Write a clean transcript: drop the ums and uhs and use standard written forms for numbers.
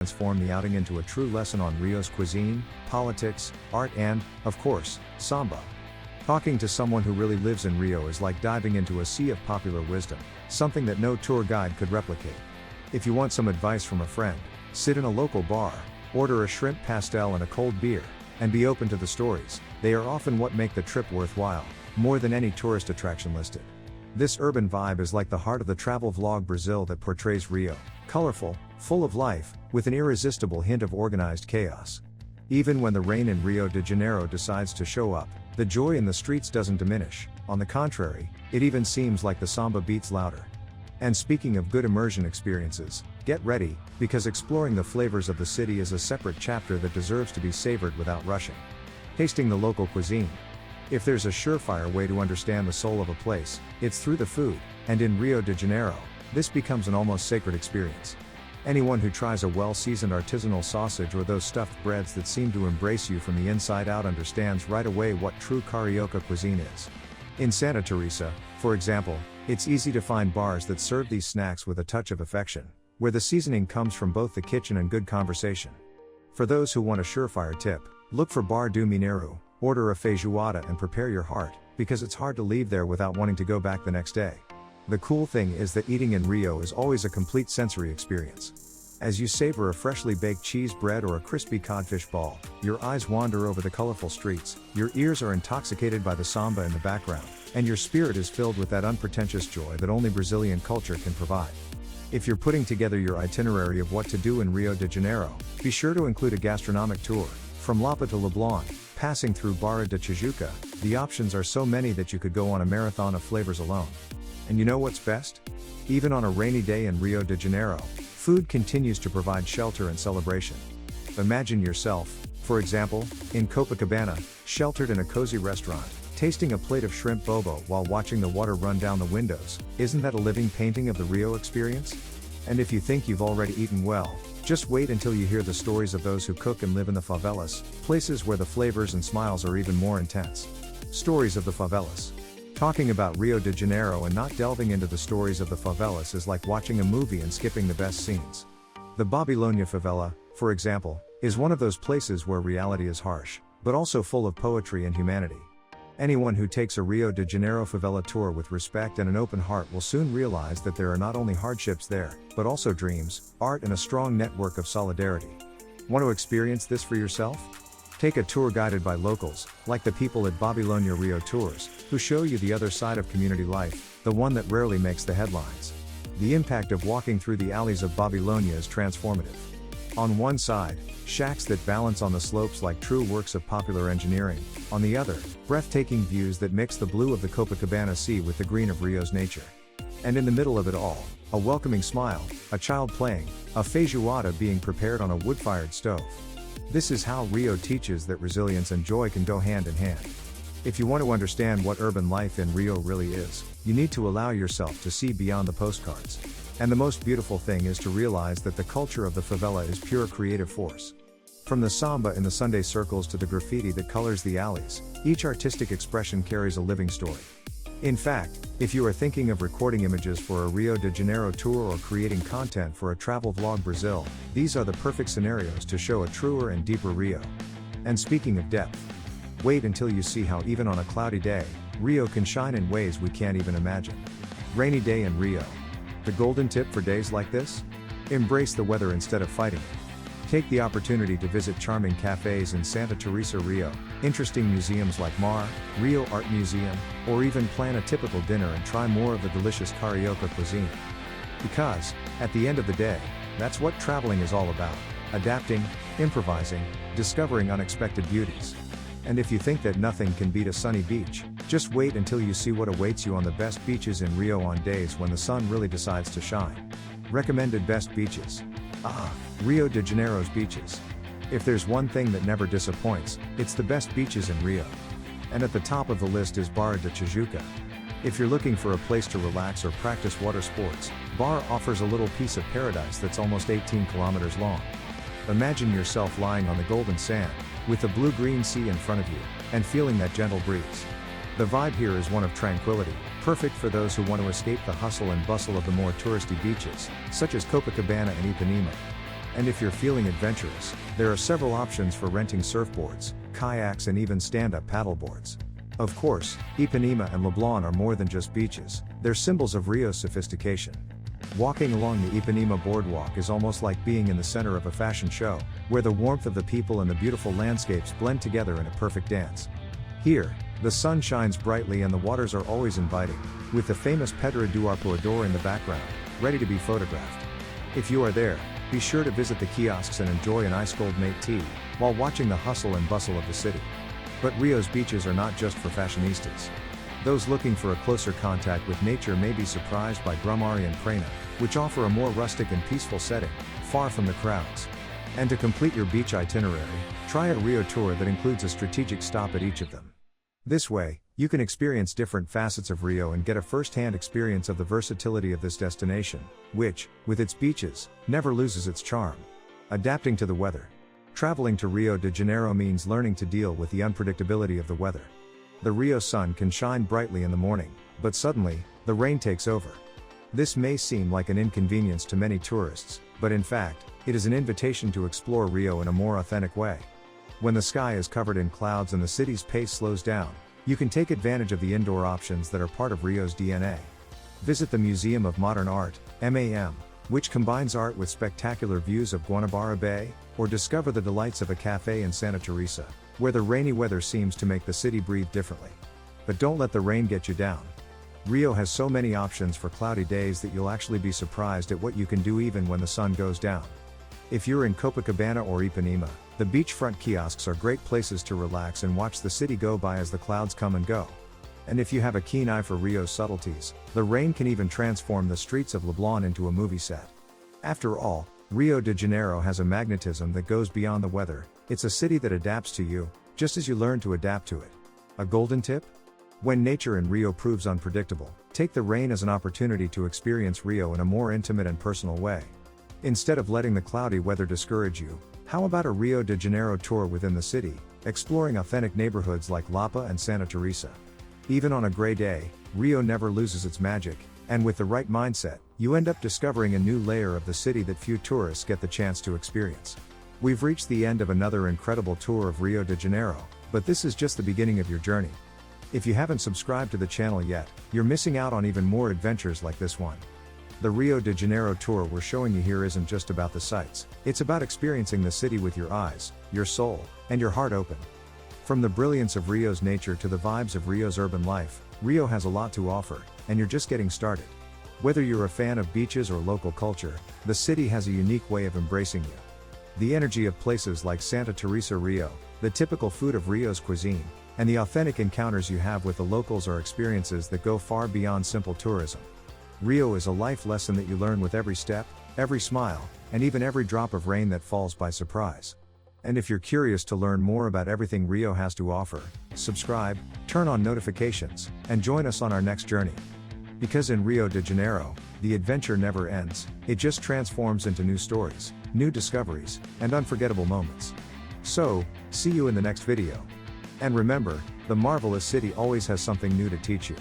transform the outing into a true lesson on Rio's cuisine, politics, art and, of course, samba. Talking to someone who really lives in Rio is like diving into a sea of popular wisdom, something that no tour guide could replicate. If you want some advice from a friend, sit in a local bar, order a shrimp pastel and a cold beer, and be open to the stories. They are often what make the trip worthwhile, more than any tourist attraction listed. This urban vibe is like the heart of the travel vlog Brazil that portrays Rio, colorful, full of life, with an irresistible hint of organized chaos. Even when the rain in Rio de Janeiro decides to show up, the joy in the streets doesn't diminish. On the contrary, it even seems like the samba beats louder. And speaking of good immersion experiences, get ready, because exploring the flavors of the city is a separate chapter that deserves to be savored without rushing. Tasting the local cuisine. If there's a surefire way to understand the soul of a place, it's through the food, and in Rio de Janeiro, this becomes an almost sacred experience. Anyone who tries a well-seasoned artisanal sausage or those stuffed breads that seem to embrace you from the inside out understands right away what true Carioca cuisine is. In Santa Teresa, for example, it's easy to find bars that serve these snacks with a touch of affection, where the seasoning comes from both the kitchen and good conversation. For those who want a surefire tip, look for Bar do Mineiro, order a feijoada and prepare your heart, because it's hard to leave there without wanting to go back the next day. The cool thing is that eating in Rio is always a complete sensory experience. As you savor a freshly baked cheese bread or a crispy codfish ball, your eyes wander over the colorful streets, your ears are intoxicated by the samba in the background, and your spirit is filled with that unpretentious joy that only Brazilian culture can provide. If you're putting together your itinerary of what to do in Rio de Janeiro, be sure to include a gastronomic tour, from Lapa to Leblon, passing through Barra de Tijuca. The options are so many that you could go on a marathon of flavors alone. And you know what's best? Even on a rainy day in Rio de Janeiro, food continues to provide shelter and celebration. Imagine yourself, for example, in Copacabana, sheltered in a cozy restaurant, tasting a plate of shrimp bobo while watching the water run down the windows. Isn't that a living painting of the Rio experience? And if you think you've already eaten well, just wait until you hear the stories of those who cook and live in the favelas, places where the flavors and smiles are even more intense. Stories of the favelas. Talking about Rio de Janeiro and not delving into the stories of the favelas is like watching a movie and skipping the best scenes. The Babilônia favela, for example, is one of those places where reality is harsh, but also full of poetry and humanity. Anyone who takes a Rio de Janeiro favela tour with respect and an open heart will soon realize that there are not only hardships there, but also dreams, art and a strong network of solidarity. Want to experience this for yourself? Take a tour guided by locals, like the people at Babilônia Rio Tours, who show you the other side of community life, the one that rarely makes the headlines. The impact of walking through the alleys of Babilônia is transformative. On one side, shacks that balance on the slopes like true works of popular engineering. On the other, breathtaking views that mix the blue of the Copacabana Sea with the green of Rio's nature. And in the middle of it all, a welcoming smile, a child playing, a feijoada being prepared on a wood-fired stove. This is how Rio teaches that resilience and joy can go hand in hand. If you want to understand what urban life in Rio really is, you need to allow yourself to see beyond the postcards. And the most beautiful thing is to realize that the culture of the favela is pure creative force. From the samba in the Sunday circles to the graffiti that colors the alleys, each artistic expression carries a living story. In fact, if you are thinking of recording images for a Rio de Janeiro tour or creating content for a travel vlog Brazil, these are the perfect scenarios to show a truer and deeper Rio. And speaking of depth, wait until you see how even on a cloudy day, Rio can shine in ways we can't even imagine. Rainy day in Rio. The golden tip for days like this? Embrace the weather instead of fighting it. Take the opportunity to visit charming cafes in Santa Teresa, Rio, interesting museums like Rio Art Museum, or even plan a typical dinner and try more of the delicious Carioca cuisine. Because, at the end of the day, that's what traveling is all about: adapting, improvising, discovering unexpected beauties. And if you think that nothing can beat a sunny beach, just wait until you see what awaits you on the best beaches in Rio on days when the sun really decides to shine. Recommended best beaches. Rio de Janeiro's beaches. If there's one thing that never disappoints, it's the best beaches in Rio. And at the top of the list is Barra de Tijuca. If you're looking for a place to relax or practice water sports, Barra offers a little piece of paradise that's almost 18 kilometers long. Imagine yourself lying on the golden sand, with the blue-green sea in front of you, and feeling that gentle breeze. The vibe here is one of tranquility, perfect for those who want to escape the hustle and bustle of the more touristy beaches, such as Copacabana and Ipanema. And if you're feeling adventurous, there are several options for renting surfboards, kayaks and even stand-up paddleboards. Of course, Ipanema and Leblon are more than just beaches, they're symbols of Rio's sophistication. Walking along the Ipanema boardwalk is almost like being in the center of a fashion show, where the warmth of the people and the beautiful landscapes blend together in a perfect dance. Here, the sun shines brightly and the waters are always inviting, with the famous Pedra do Arpoador in the background, ready to be photographed. If you are there, be sure to visit the kiosks and enjoy an ice-cold mate tea, while watching the hustle and bustle of the city. But Rio's beaches are not just for fashionistas. Those looking for a closer contact with nature may be surprised by Grumari and Prena, which offer a more rustic and peaceful setting, far from the crowds. And to complete your beach itinerary, try a Rio tour that includes a strategic stop at each of them. This way, you can experience different facets of Rio and get a first-hand experience of the versatility of this destination, which, with its beaches, never loses its charm. Adapting to the weather. Traveling to Rio de Janeiro means learning to deal with the unpredictability of the weather. The Rio sun can shine brightly in the morning, but suddenly, the rain takes over. This may seem like an inconvenience to many tourists, but in fact, it is an invitation to explore Rio in a more authentic way. When the sky is covered in clouds and the city's pace slows down, you can take advantage of the indoor options that are part of Rio's DNA. Visit the Museum of Modern Art, MAM, which combines art with spectacular views of Guanabara Bay, or discover the delights of a cafe in Santa Teresa, where the rainy weather seems to make the city breathe differently. But don't let the rain get you down. Rio has so many options for cloudy days that you'll actually be surprised at what you can do even when the sun goes down. If you're in Copacabana or Ipanema, the beachfront kiosks are great places to relax and watch the city go by as the clouds come and go. And if you have a keen eye for Rio's subtleties, the rain can even transform the streets of Leblon into a movie set. After all, Rio de Janeiro has a magnetism that goes beyond the weather. It's a city that adapts to you, just as you learn to adapt to it. A golden tip? When nature in Rio proves unpredictable, take the rain as an opportunity to experience Rio in a more intimate and personal way. Instead of letting the cloudy weather discourage you, how about a Rio de Janeiro tour within the city, exploring authentic neighborhoods like Lapa and Santa Teresa? Even on a gray day, Rio never loses its magic, and with the right mindset, you end up discovering a new layer of the city that few tourists get the chance to experience. We've reached the end of another incredible tour of Rio de Janeiro, but this is just the beginning of your journey. If you haven't subscribed to the channel yet, you're missing out on even more adventures like this one. The Rio de Janeiro tour we're showing you here isn't just about the sights, it's about experiencing the city with your eyes, your soul, and your heart open. From the brilliance of Rio's nature to the vibes of Rio's urban life, Rio has a lot to offer, and you're just getting started. Whether you're a fan of beaches or local culture, the city has a unique way of embracing you. The energy of places like Santa Teresa Rio, the typical food of Rio's cuisine, and the authentic encounters you have with the locals are experiences that go far beyond simple tourism. Rio is a life lesson that you learn with every step, every smile, and even every drop of rain that falls by surprise. And if you're curious to learn more about everything Rio has to offer, subscribe, turn on notifications, and join us on our next journey. Because in Rio de Janeiro, the adventure never ends, it just transforms into new stories, new discoveries, and unforgettable moments. So, see you in the next video. And remember, the marvelous city always has something new to teach you.